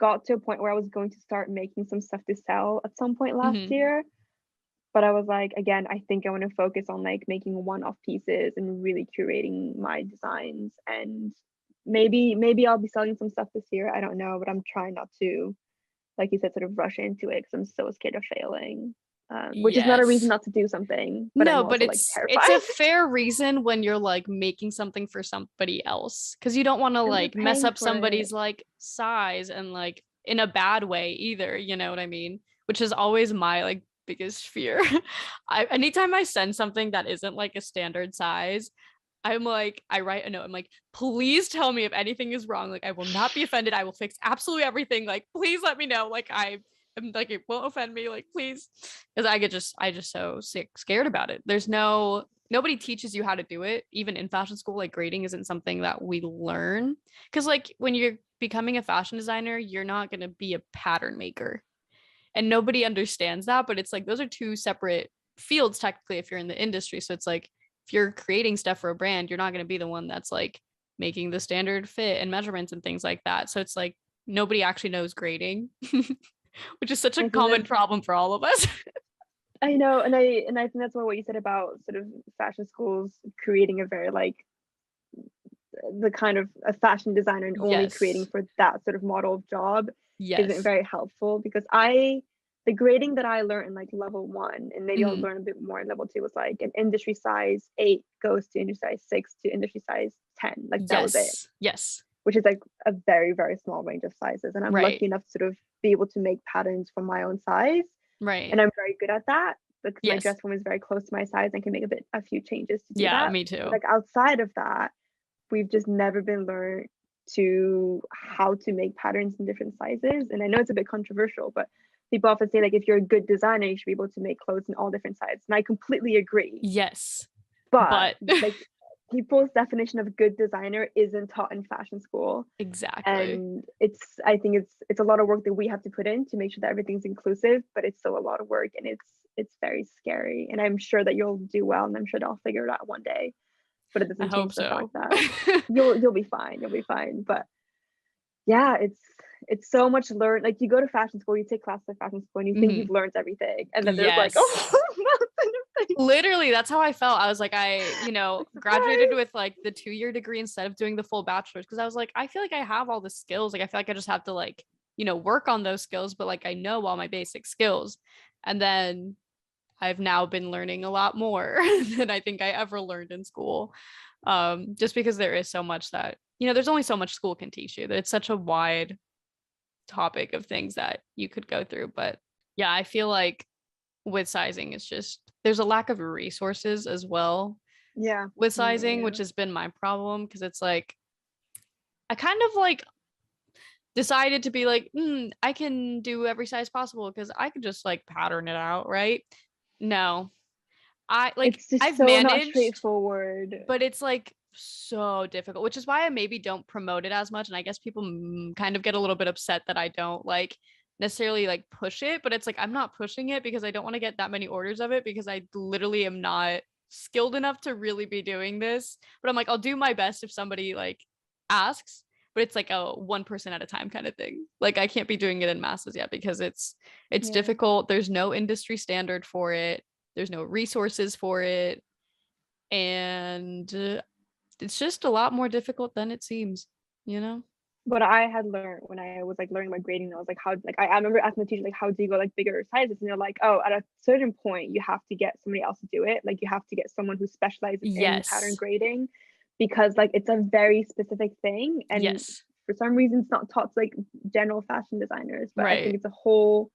got to a point where I was going to start making some stuff to sell at some point last year, but I was like, again, I think I want to focus on like making one-off pieces and really curating my designs. And maybe I'll be selling some stuff this year, I don't know, but I'm trying not to like you said, sort of rush into it because I'm so scared of failing. Which is not a reason not to do something, but I'm No, also but like it's terrified. a fair reason when you're like making something for somebody else, because you don't want to like mess up somebody's like size and like in a bad way either, you know what I mean? Which is always my like biggest fear. Anytime I send something that isn't like a standard size, I'm like, I write a note. I'm like, please tell me if anything is wrong. Like, I will not be offended. I will fix absolutely everything. Like, please let me know. Like, I'm like, it won't offend me. Like, please. Because I just so scared about it. Nobody teaches you how to do it. Even in fashion school, like grading isn't something that we learn. Because like when you're becoming a fashion designer, you're not going to be a pattern maker. And nobody understands that. But it's like, those are two separate fields technically if you're in the industry. So it's like, if you're creating stuff for a brand, you're not going to be the one that's like making the standard fit and measurements and things like that. So it's like nobody actually knows grading, which is such a common problem for all of us. I know, and I think that's what you said about sort of fashion schools creating a very like the kind of a fashion designer and only creating for that sort of model of job isn't very helpful, because the grading that I learned in like level 1, and maybe I'll learn a bit more in level 2, was like an industry size 8 goes to industry size 6 to industry size 10. Like that was it. Yes. Which is like a very, very small range of sizes. And I'm lucky enough to sort of be able to make patterns for my own size. Right. And I'm very good at that because my dress form is very close to my size and can make a few changes to do that. Yeah, me too. But like outside of that, we've just never been learned to how to make patterns in different sizes. And I know it's a bit controversial, but people often say like if you're a good designer, you should be able to make clothes in all different sizes. And I completely agree. Yes. But like people's definition of good designer isn't taught in fashion school. Exactly. And I think it's a lot of work that we have to put in to make sure that everything's inclusive, but it's still a lot of work, and it's very scary. And I'm sure that you'll do well, and I'm sure they'll figure it out one day. But it doesn't change the fact that you'll be fine. You'll be fine. But yeah, it's so much learn. Like you go to fashion school, you take classes at fashion school, and you think you've learned everything, and then there's like, oh, literally, that's how I felt. I was like, graduated with like the 2-year degree instead of doing the full bachelor's, because I was like, I feel like I have all the skills. Like I feel like I just have to like, work on those skills, but like I know all my basic skills. And then I've now been learning a lot more than I think I ever learned in school. Just because there is so much that, there's only so much school can teach you, that it's such a wide topic of things that you could go through. But yeah, I feel like with sizing, it's just, there's a lack of resources as well. Yeah. With sizing, which has been my problem, because it's like, I kind of like decided to be like, I can do every size possible because I could just like pattern it out, right? No, it's just I've so managed, not straightforward, but it's like so difficult, which is why I maybe don't promote it as much. And I guess people kind of get a little bit upset that I don't like necessarily like push it, but it's like I'm not pushing it because I don't want to get that many orders of it, because I literally am not skilled enough to really be doing this. But I'm like, I'll do my best if somebody like asks, but it's like a 1% at a time kind of thing. Like I can't be doing it in masses yet because it's difficult. There's no industry standard for it. There's no resources for it. And it's just a lot more difficult than it seems, What I had learned when I was like learning my grading, I was like, how, like I remember asking the teacher, like, how do you go like bigger sizes? And they're like, oh, at a certain point you have to get somebody else to do it. Like you have to get someone who specializes in pattern grading, because like it's a very specific thing. And for some reason it's not taught to like general fashion designers, but I think it's a whole,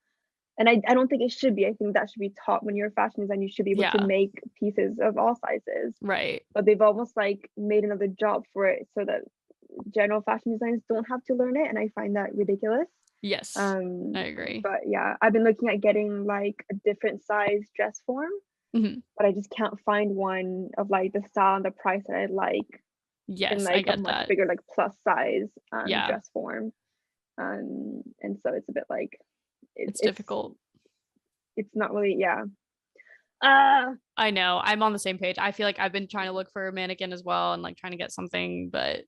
and I don't think it should be. I think that should be taught when you're a fashion designer. You should be able to make pieces of all sizes. Right. But they've almost like made another job for it so that general fashion designers don't have to learn it, and I find that ridiculous. Yes, I agree. But yeah, I've been looking at getting like a different size dress form, but I just can't find one of like the style and the price that I like. Yes, like I get a much that. bigger like plus size dress form, and so it's a bit like it's difficult. It's not really I know, I'm on the same page. I feel like I've been trying to look for a mannequin as well, and like trying to get something, but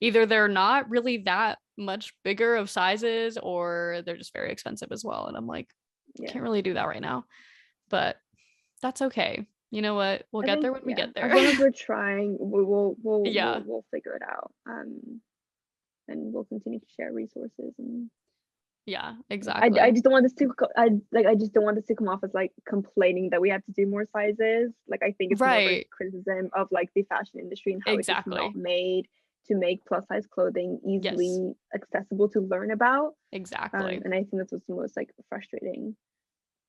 either they're not really that much bigger of sizes, or they're just very expensive as well. And I'm like, can't really do that right now, but that's okay. You know what? We'll get there when we get there. As long as we're trying, we'll figure it out. And we'll continue to share resources and Yeah, I exactly. just don't want this to I just don't want this to come off as like complaining that we have to do more sizes. Like I think it's more of a Right. criticism of like the fashion industry and how it's just not Exactly. made to make plus size clothing Yes, easily accessible to learn about. exactly. And I think that's what's the most like frustrating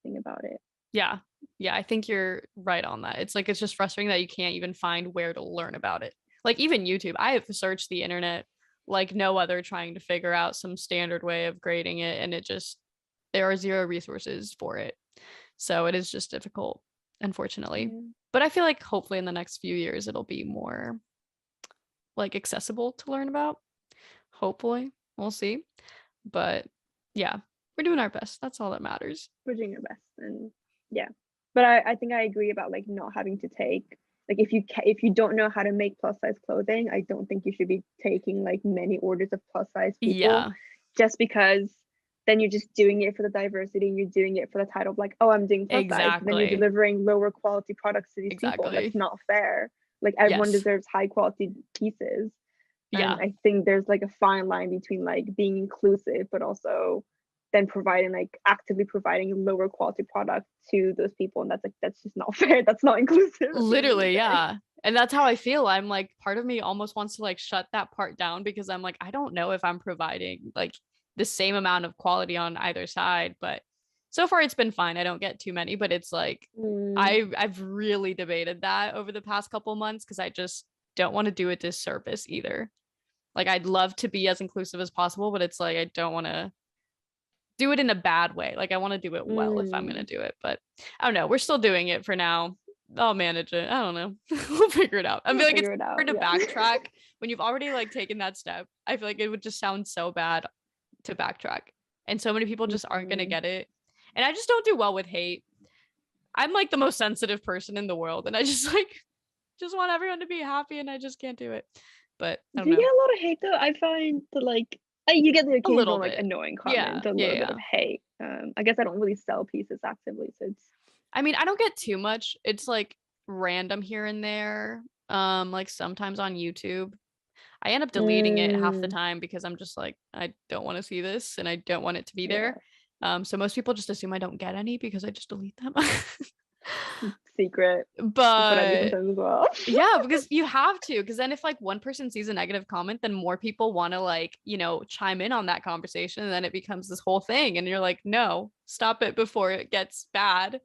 thing about it. Yeah. Yeah, I think you're right on that. It's like it's just frustrating that you can't even find where to learn about it. Like even YouTube, I have searched the internet like no other trying to figure out some standard way of grading it, and it just there are zero resources for it. So it is just difficult, unfortunately. Yeah. But I feel like hopefully in the next few years it'll be more like accessible to learn about. Hopefully. We'll see. But yeah, we're doing our best. That's all that matters. We're doing our best, and yeah. But I think I agree about like not having to take like if you don't know how to make plus size clothing, I don't think you should be taking like many orders of plus size people Yeah, just because then you're just doing it for the diversity and you're doing it for the title of like, oh, I'm doing plus size, but then you're exactly. delivering lower quality products to these people, and that's Exactly. not fair. Like everyone Yes. deserves high quality pieces. And Yeah. I think there's like a fine line between like being inclusive but also then providing like actively providing lower quality product to those people, and that's just not fair. That's not inclusive at the end of the Literally, day. yeah. And that's how I feel. I'm like, part of me almost wants to like shut that part down because I'm like, I don't know if I'm providing like the same amount of quality on either side. But so far it's been fine. I don't get too many, but it's like I've really debated that over the past couple months because I just don't want to do a disservice either. Like I'd love to be as inclusive as possible, but it's like I don't want to do it in a bad way. Like I want to do it well if I'm going to do it, but I don't know. We're still doing it for now. I'll manage it. I don't know. We'll figure it out. I feel We'll like it's figure it out. hard to Yeah. backtrack when you've already like taken that step. I feel like it would just sound so bad to backtrack. And so many people just aren't going to get it. And I just don't do well with hate. I'm like the most sensitive person in the world, and I just like just want everyone to be happy, and I just can't do it. But I Do don't you know. get a lot of hate though? I find that like you get the A little occasional like bit. annoying Yeah. comment, a Yeah. little bit Yeah. of hate. I guess I don't really sell pieces actively, so it's I mean, I don't get too much. It's like random here and there. Like sometimes on YouTube. I end up deleting it half the time because I'm just like, I don't want to see this and I don't want it to be yeah, there. So most people just assume I don't get any because I just delete them. secret. That's what I do But sometimes as well. yeah, because you have to, because then if like one person sees a negative comment, then more people want to like, chime in on that conversation, and then it becomes this whole thing. And you're like, no, stop it before it gets bad.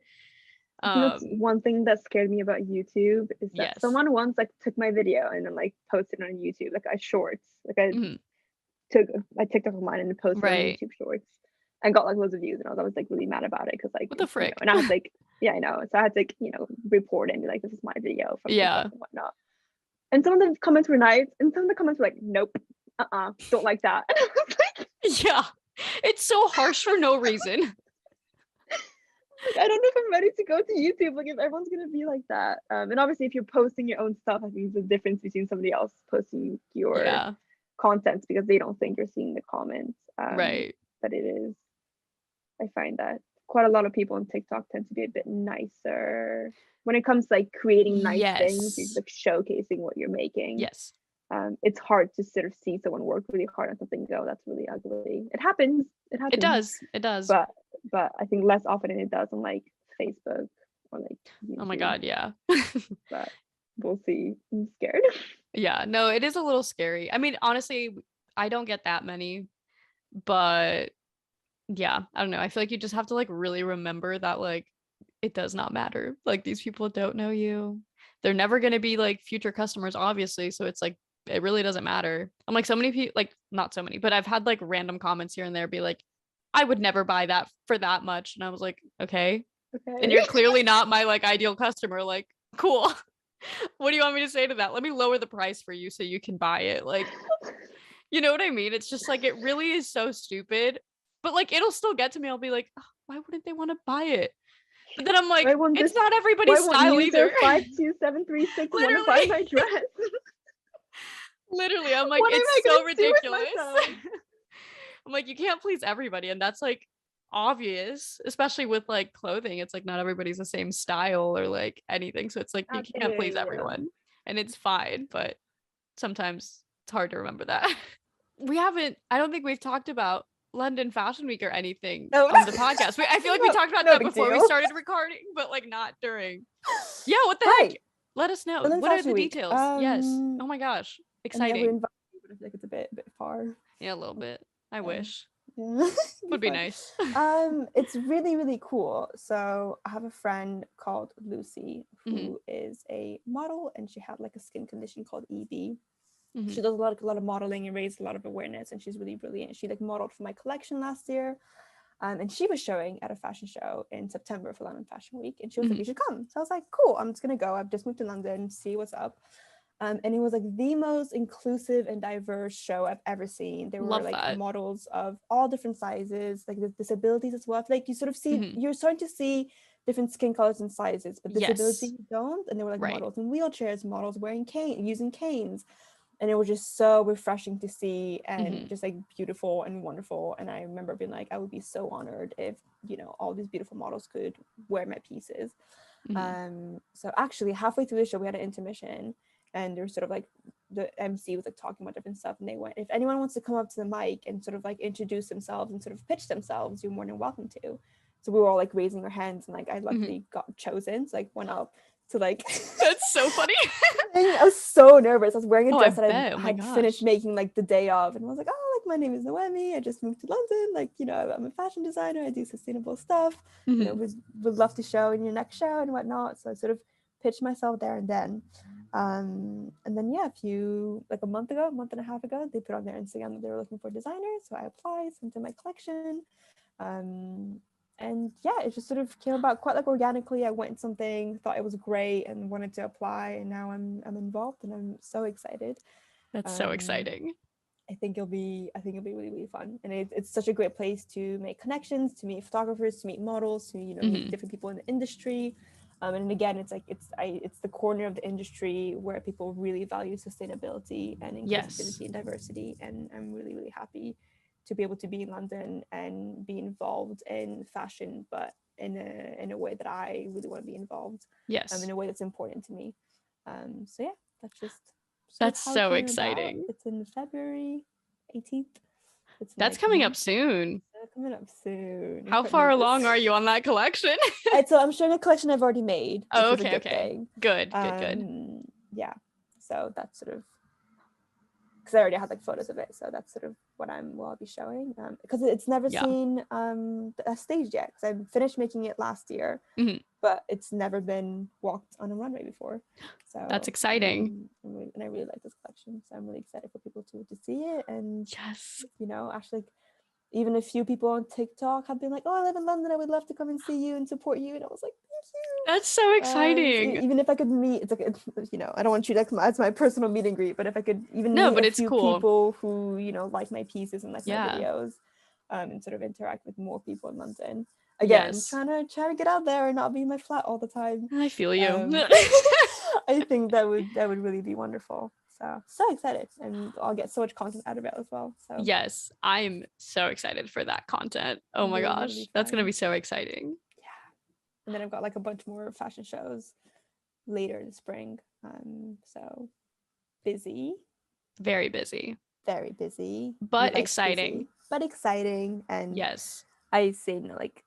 You know, one thing that scared me about YouTube is that Yes. someone once like took my video and then like posted it on YouTube, like I shorts, like Mhm. I TikTok of mine and posted it on Right. YouTube Shorts, and got like loads of views, and I was always like really mad about it because like What the frick? and I had like yeah I know, so I had to like, report it and be like, this is my video from TikTok Yeah. and whatnot. And some of the comments were nice, and some of the comments were like, nope, don't like that. And I was like, Yeah. It's so harsh for no reason. like, I don't know if I'm ready to go to YouTube. Like, if everyone's gonna be like that, and obviously, if you're posting your own stuff, I think there's a difference between somebody else posting your Yeah. content because they don't think you're seeing the comments. Right. But it is. I find that quite a lot of people on TikTok tend to be a bit nicer when it comes to like creating nice things. You're Yes. like showcasing what you're making. Yes. It's hard to sort of see someone work really hard on something and go, that's really ugly. It happens. It happens. It does. It does. But I think less often than it does on like Facebook or like YouTube. Oh my God, yeah. But we'll see. I'm scared. Yeah, no, it is a little scary. I mean, honestly, I don't get that many, but yeah, I don't know. I feel like you just have to like really remember that like it does not matter. Like these people don't know you. They're never going to be like future customers, obviously. So it's like it really doesn't matter. I'm like so many people, like not so many, but I've had like random comments here and there be like, I would never buy that for that much. And I was like, okay. Okay. And you're clearly not my like ideal customer. Like, cool. What do you want me to say to that? Let me lower the price for you so you can buy it. Like, you know what I mean? It's just like it really is so stupid. But like it'll still get to me. I'll be like, oh, why wouldn't they want to buy it? But then I'm like, it's not everybody's style either. 52736 want to buy my dress? Literally, I'm like, what it's so ridiculous. I'm like, you can't please everybody, and that's like obvious, especially with like clothing. It's like not everybody's the same style or like anything, so it's like you can't please everyone, and it's fine. But sometimes it's hard to remember that. I don't think we've talked about London Fashion Week or anything No. on the podcast. I feel like we talked about No that big before we deal. started recording, but like not during. Yeah, what the Right. heck? Let us know. London What are Fashion the Week. details? Yes. Oh my gosh. And yeah, we're Exciting. invited, but I feel like it's a bit far. Yeah, a little bit. I wish. Yeah. Would be nice. It's really, really cool. So I have a friend called Lucy who is a model, and she had like a skin condition called EB. She does a lot of modeling and raised a lot of awareness, and she's really brilliant. She like modeled for my collection last year. And she was showing at a fashion show in September for London Fashion Week, and she was like, "You should come." So I was like, "Cool, I'm just gonna go. I've just moved to London, see what's up." And it was like the most inclusive and diverse show I've ever seen. There were like models of all different sizes, like with disabilities as well. Like you sort of see, you're starting to see different skin colors and sizes, but disabilities don't. And there were like models in wheelchairs, models wearing using canes. And it was just so refreshing to see, and just like beautiful and wonderful. And I remember being like, I would be so honored if, you know, all these beautiful models could wear my pieces. So actually halfway through the show we had an intermission, and there was sort of like the MC was like talking about different stuff, and they went, if anyone wants to come up to the mic and sort of like introduce themselves and sort of pitch themselves, you're more than welcome to. So we were all like raising our hands, and like I luckily got chosen, so like went up to like That's so funny. I was so nervous. I was wearing a dress that I Oh had finished making like the day of, and I was like, oh, like my name is Noemie, I just moved to London, like, you know, I'm a fashion designer, I do sustainable stuff, you know, would love to show in your next show and whatnot. So I sort of pitched myself there and then. And then a month and a half ago, they put on their Instagram that they were looking for designers, so I applied, sent in my collection, and yeah, it just sort of came about quite like organically. I went something, thought it was great, and wanted to apply, and now I'm involved, and I'm so excited. That's so exciting. I think it'll be really, really fun, and it's such a great place to make connections, to meet photographers, to meet models, to, you know, meet different people in the industry. And again, it's like it's the corner of the industry where people really value sustainability and inclusivity and diversity, and I'm really, really happy to be able to be in London and be involved in fashion, but in a way that I really want to be involved. In a way that's important to me. So yeah, that's so exciting. It's in February 18th. That's coming up soon. Coming up soon. How far along are you on that collection? So I'm showing a collection I've already made. Oh, okay. Good. Yeah. So that's sort of, because I already had like photos of it, so that's sort of what I'll be showing, because it's never seen a stage yet, because I finished making it last year, but it's never been walked on a runway before. So that's exciting. And I really like this collection, so I'm really excited for people to see it. And you know, actually, even a few people on TikTok have been like, oh, I live in London, I would love to come and see you and support you. And I was like, thank you. That's so exciting. Even if I could meet, it's like, you know, I don't want to treat it as my personal meet and greet, but if I could even meet a few people who, you know, like my pieces and like my videos, and sort of interact with more people in London. Again, trying to get out there and not be in my flat all the time. I feel you. I think that would really be wonderful. So excited, and I'll get so much content out of it as well. So yes, I'm so excited for that content. Oh my gosh, that's gonna be so exciting. Yeah, and then I've got like a bunch more fashion shows later in the spring. So busy, very busy, but exciting. And I say, you know, like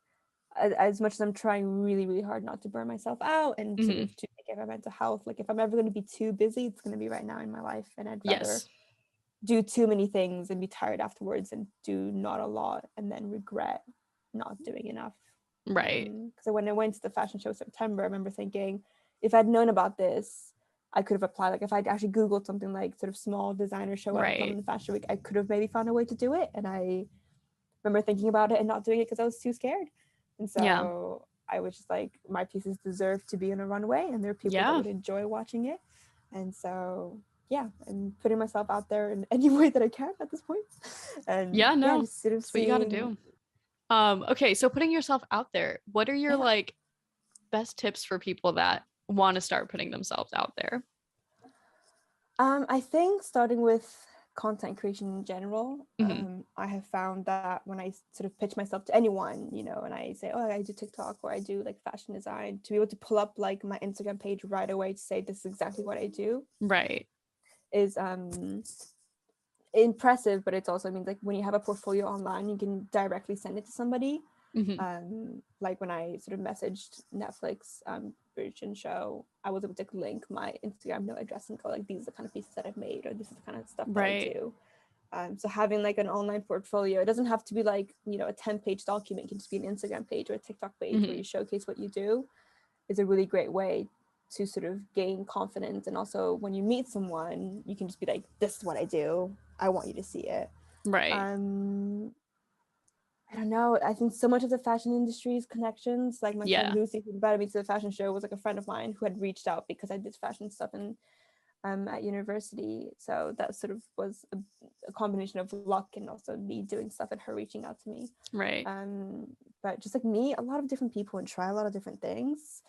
as much as I'm trying really, really hard not to burn myself out and sort of to take care of my mental health, like if I'm ever going to be too busy, it's going to be right now in my life, and I'd rather do too many things and be tired afterwards and do not a lot and then regret not doing enough. Right. So when I went to the fashion show in September, I remember thinking, if I'd known about this, I could have applied. Like if I'd actually Googled something like sort of small designer show in the fashion week, I could have maybe found a way to do it. And I remember thinking about it and not doing it because I was too scared. And so I was just like, my pieces deserve to be on a runway, and there are people that would enjoy watching it. And so, yeah, I'm putting myself out there in any way that I can at this point. And just sort of that's what you got to do. Okay, so putting yourself out there, what are your like best tips for people that want to start putting themselves out there? I think starting with content creation in general, I have found that when I sort of pitch myself to anyone, you know, and I say, oh, I do TikTok or I do like fashion design, to be able to pull up like my Instagram page right away to say this is exactly what I do, right, is impressive, but it also means like when you have a portfolio online, you can directly send it to somebody. Like when I sort of messaged Netflix Virgin show, I was able to link my Instagram note address and go like, these are the kind of pieces that I've made, or this is the kind of stuff that I do. So having like an online portfolio, it doesn't have to be like, you know, a 10-page document. It can just be an Instagram page or a TikTok page where you showcase what you do, is a really great way to sort of gain confidence. And also when you meet someone, you can just be like, this is what I do, I want you to see it. I don't know. I think so much of the fashion industry's connections, like my friend Lucy, who invited me to the fashion show, was like a friend of mine who had reached out because I did fashion stuff at university. So that sort of was a combination of luck and also me doing stuff and her reaching out to me. But just like me, a lot of different people and try a lot of different things.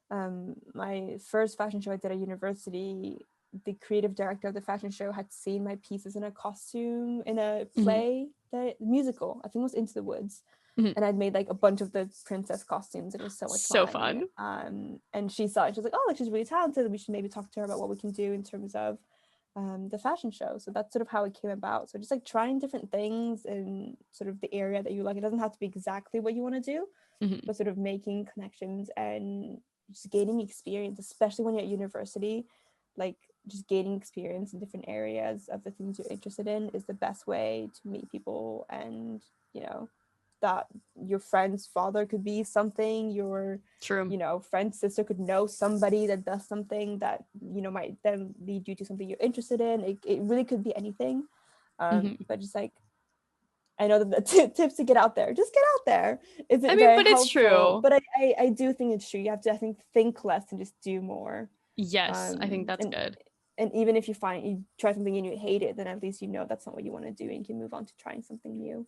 My first fashion show I did at university, the creative director of the fashion show had seen my pieces in a costume in a play, the musical, I think it was Into the Woods, and I'd made like a bunch of the princess costumes. It was so much fun. And she saw it, she was like, oh, like she's really talented, we should maybe talk to her about what we can do in terms of the fashion show. So that's sort of how it came about. So just like trying different things in sort of the area that you like. It doesn't have to be exactly what you want to do, but sort of making connections and just gaining experience, especially when you're at university. Like just gaining experience in different areas of the things you're interested in is the best way to meet people. And you know that your friend's father could be something, your you know friend's sister could know somebody that does something that you know might then lead you to something you're interested in. It really could be anything. But just like, I know that the tips to get out there, just get out there. Is it very helpful? It's true. But I do think it's true. You have to, I think less and just do more. I think that's good. And even if you try something and you hate it, then at least you know that's not what you want to do and you can move on to trying something new.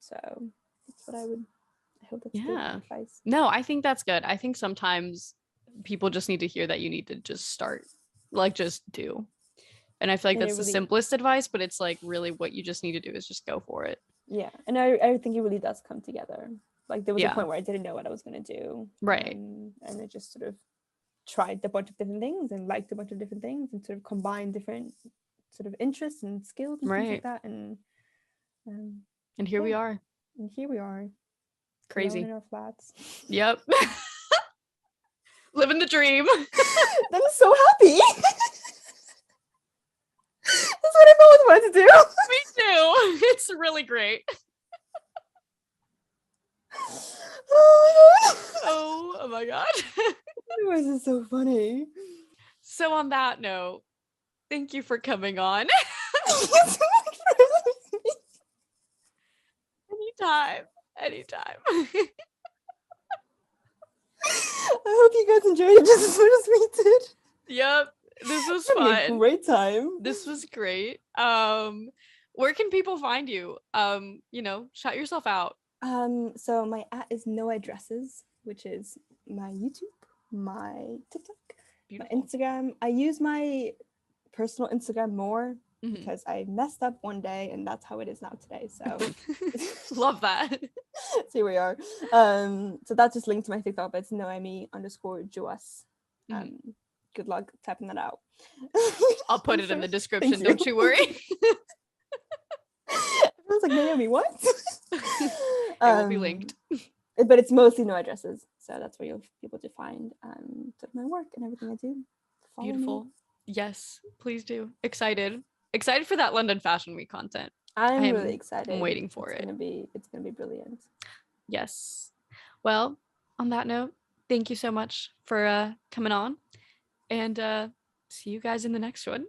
So that's what I hope that's good advice. No, I think that's good. I think sometimes people just need to hear that you need to just start, like just do. And I feel like that's the simplest advice, but it's like really what you just need to do is just go for it. Yeah. And I think it really does come together. Like there was a point where I didn't know what I was going to do. And I just sort of tried a bunch of different things and liked a bunch of different things and sort of combined different sort of interests and skills and things like that. And here we are. And here we are. Crazy. In our flats. Yep. Living the dream. I'm so happy. That's what I've always wanted to do. Me too. It's really great. Oh my god. This is so funny. So on that note, thank you for coming on. Anytime. I hope you guys enjoyed it just as much as we did. Yep. This was fun. A great time. This was great. Where can people find you? You know, shout yourself out. So my @ is no addresses, which is my YouTube, my TikTok, my Instagram. I use my personal Instagram more because I messed up one day and that's how it is now today. So love that. So here we are. So that's just linked to my TikTok, but it's Noemie_Jouas. Good luck typing that out. I'll put it in the description. Don't you worry. Everyone's like, Naomi, what? It will be linked. But it's mostly no addresses. So that's where you'll be able to find my work and everything I do. Follow Beautiful. Me. Yes, please do. Excited for that London Fashion Week content. I'm really excited. I'm waiting for it. It's gonna be brilliant. Yes. Well, on that note, thank you so much for coming on. And see you guys in the next one.